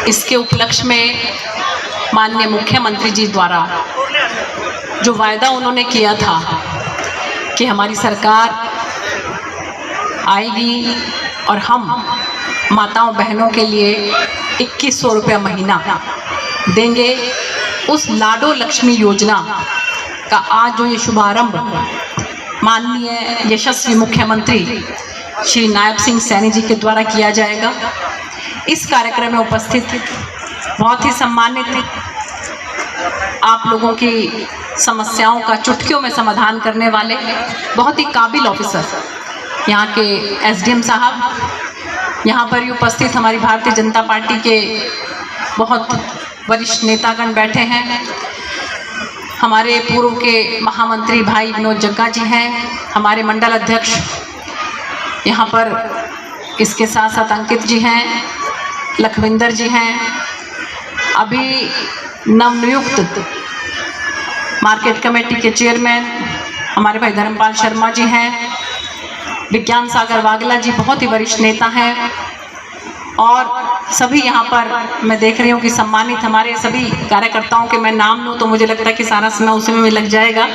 इसके उपलक्ष्य में माननीय मुख्यमंत्री जी द्वारा जो वायदा उन्होंने किया था कि हमारी सरकार आएगी और हम माताओं बहनों के लिए 2100 रुपया महीना देंगे, उस लाडो लक्ष्मी योजना का आज जो ये शुभारंभ माननीय यशस्वी मुख्यमंत्री श्री नायब सिंह सैनी जी के द्वारा किया जाएगा। इस कार्यक्रम में उपस्थित बहुत ही सम्मानित आप लोगों की समस्याओं का चुटकियों में समाधान करने वाले बहुत ही काबिल ऑफिसर यहाँ के एसडीएम साहब, यहाँ पर ही उपस्थित हमारी भारतीय जनता पार्टी के बहुत वरिष्ठ नेतागण बैठे हैं। हमारे पूर्व के महामंत्री भाई विनोद जग्गा जी हैं, हमारे मंडल अध्यक्ष यहाँ पर, इसके साथ साथ अंकित जी हैं, लखविंदर जी हैं, अभी नवनियुक्त मार्केट कमेटी के चेयरमैन हमारे भाई धर्मपाल शर्मा जी हैं, विज्ञान सागर वागला जी बहुत ही वरिष्ठ नेता हैं, और सभी यहाँ पर मैं देख रही हूँ कि सम्मानित हमारे सभी कार्यकर्ताओं के मैं नाम लूँ तो मुझे लगता है कि सारा समय उसी में लग जाएगा,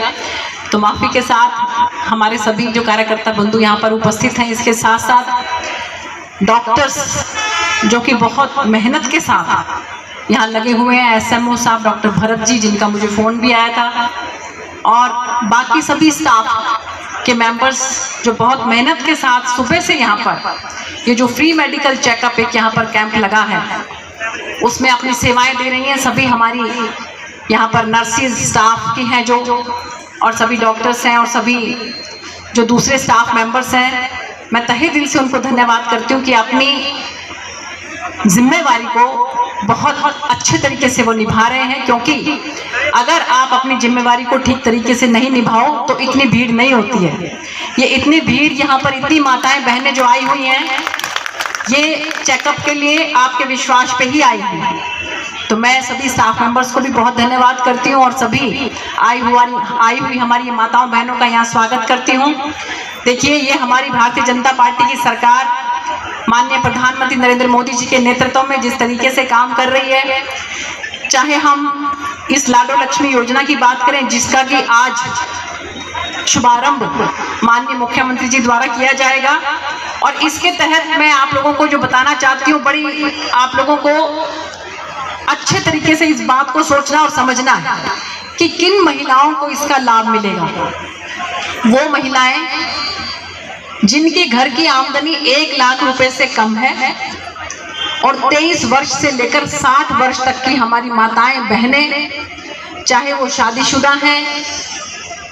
तो माफ़ी के साथ हमारे सभी जो कार्यकर्ता बंधु यहाँ पर उपस्थित हैं। इसके साथ साथ डॉक्टर्स जो कि बहुत मेहनत के साथ यहाँ लगे हुए हैं, एसएमओ साहब डॉक्टर भरत जी जिनका मुझे फ़ोन भी आया था, और बाकी सभी स्टाफ के मेंबर्स जो बहुत मेहनत के साथ सुबह से यहाँ पर ये जो फ्री मेडिकल चेकअप एक यहाँ पर कैंप लगा है उसमें अपनी सेवाएं दे रही हैं। सभी हमारी यहाँ पर नर्सिस स्टाफ की हैं जो, और सभी डॉक्टर्स हैं, और सभी जो दूसरे स्टाफ मेंबर्स हैं, मैं तहे दिल से उनको धन्यवाद करती हूँ कि अपनी जिम्मेवारी को बहुत अच्छे तरीके से वो निभा रहे हैं, क्योंकि अगर आप अपनी जिम्मेवारी को ठीक तरीके से नहीं निभाओ तो इतनी भीड़ नहीं होती है। ये इतनी भीड़ यहाँ पर, इतनी माताएं बहनें जो आई हुई हैं ये चेकअप के लिए आपके विश्वास पे ही आई हैं, तो मैं सभी स्टाफ मेंबर्स को भी बहुत धन्यवाद करती हूँ, और सभी आई हुई हमारी माताओं बहनों का यहाँ स्वागत करती हूँ। देखिए, ये हमारी भारतीय जनता पार्टी की सरकार माननीय प्रधानमंत्री नरेंद्र मोदी जी के नेतृत्व में जिस तरीके से काम कर रही है, चाहे हम इस लाडो लक्ष्मी योजना की बात करें जिसका कि आज शुभारंभ माननीय मुख्यमंत्री जी द्वारा किया जाएगा, और इसके तहत मैं आप लोगों को जो बताना चाहती हूँ, बड़ी आप लोगों को अच्छे तरीके से इस बात को सोचना और समझना है कि किन महिलाओं को इसका लाभ मिलेगा। वो महिलाएं जिनके घर की आमदनी 1 लाख रुपए से कम है, और 23 वर्ष से लेकर 60 वर्ष तक की हमारी माताएं बहनें, चाहे वो शादीशुदा हैं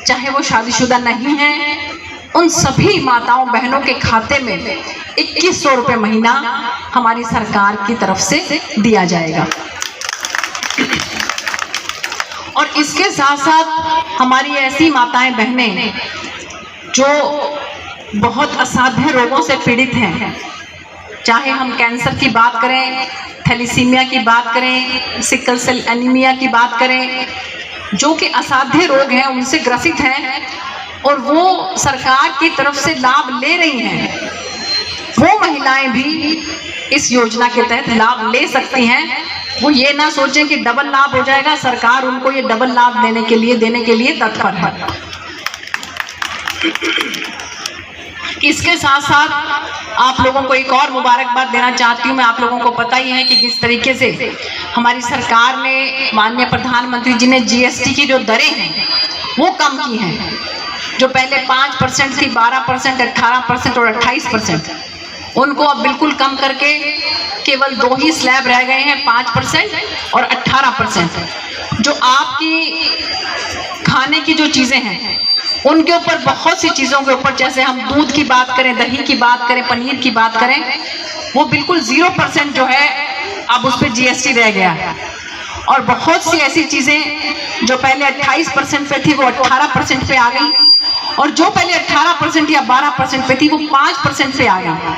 चाहे वो शादीशुदा नहीं हैं, उन सभी माताओं बहनों के खाते में 2100 रुपये महीना हमारी सरकार की तरफ से दिया जाएगा। और इसके साथ साथ हमारी ऐसी माताएं बहनें जो बहुत असाध्य रोगों से पीड़ित हैं, चाहे हम कैंसर की बात करें, थैलीसीमिया की बात करें, सिकल सेल एनीमिया की बात करें, जो कि असाध्य रोग हैं, उनसे ग्रसित हैं और वो सरकार की तरफ से लाभ ले रही हैं, वो महिलाएं भी इस योजना के तहत लाभ ले सकती हैं। वो ये ना सोचें कि डबल लाभ हो जाएगा, सरकार उनको ये डबल लाभ देने के लिए तत्पर है। इसके साथ साथ आप लोगों को एक और मुबारकबाद देना चाहती हूँ। मैं आप लोगों को पता ही है कि जिस तरीके से हमारी सरकार ने, माननीय प्रधानमंत्री जी ने जीएसटी की जो दरें हैं वो कम की हैं, जो पहले 5% थी, 12%, 18% और 28%, उनको अब बिल्कुल कम करके केवल 2 ही स्लैब रह गए हैं, 5% और 18%। जो आपकी खाने की जो चीज़ें हैं उनके ऊपर, बहुत सी चीज़ों के ऊपर, जैसे हम दूध की बात करें, दही की बात करें, पनीर की बात करें, वो बिल्कुल 0% जो है अब उस पर जीएसटी रह गया है। और बहुत सी ऐसी चीज़ें जो पहले 28% पे थी वो 18% पे आ गई, और जो पहले 18% या 12% पे थी वो 5% पे आ गई।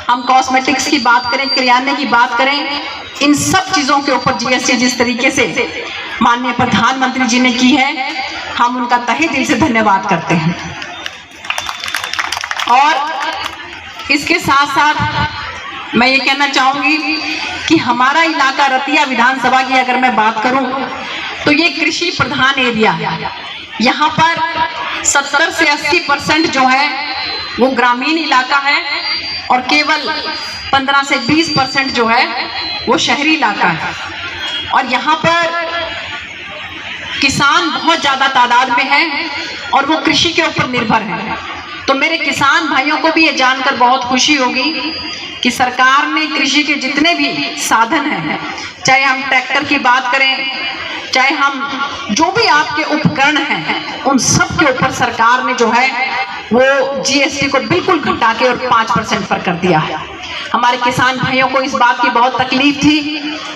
हम कॉस्मेटिक्स की बात करें, किराने की बात करें, इन सब चीज़ों के ऊपर जीएसटी जिस तरीके से माननीय प्रधानमंत्री जी ने की है, हम उनका तहे दिल से धन्यवाद करते हैं। और इसके साथ साथ मैं ये कहना चाहूंगी कि हमारा इलाका रतिया विधानसभा की अगर मैं बात करूं तो ये कृषि प्रधान एरिया है। यहाँ पर 70 से 80% जो है वो ग्रामीण इलाका है और केवल 15 से 20% जो है वो शहरी इलाका है। और यहाँ पर किसान बहुत ज्यादा तादाद में है और वो कृषि के ऊपर निर्भर है। तो मेरे किसान भाइयों को भी ये जानकर बहुत खुशी होगी कि सरकार ने कृषि के जितने भी साधन हैं, चाहे हम ट्रैक्टर की बात करें, चाहे हम जो भी आपके उपकरण हैं, उन सब के ऊपर सरकार ने जो है वो जीएसटी को बिल्कुल घटा के और 5% पर कर दिया है। हमारे किसान भाइयों को इस बात की बहुत तकलीफ थी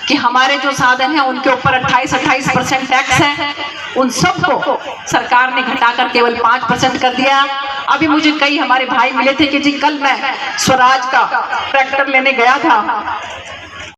कि हमारे जो साधन हैं उनके ऊपर 28% टैक्स है, उन सब को सरकार ने घटाकर केवल 5% कर दिया। अभी मुझे कई हमारे भाई मिले थे कि जी कल मैं स्वराज का ट्रैक्टर लेने गया था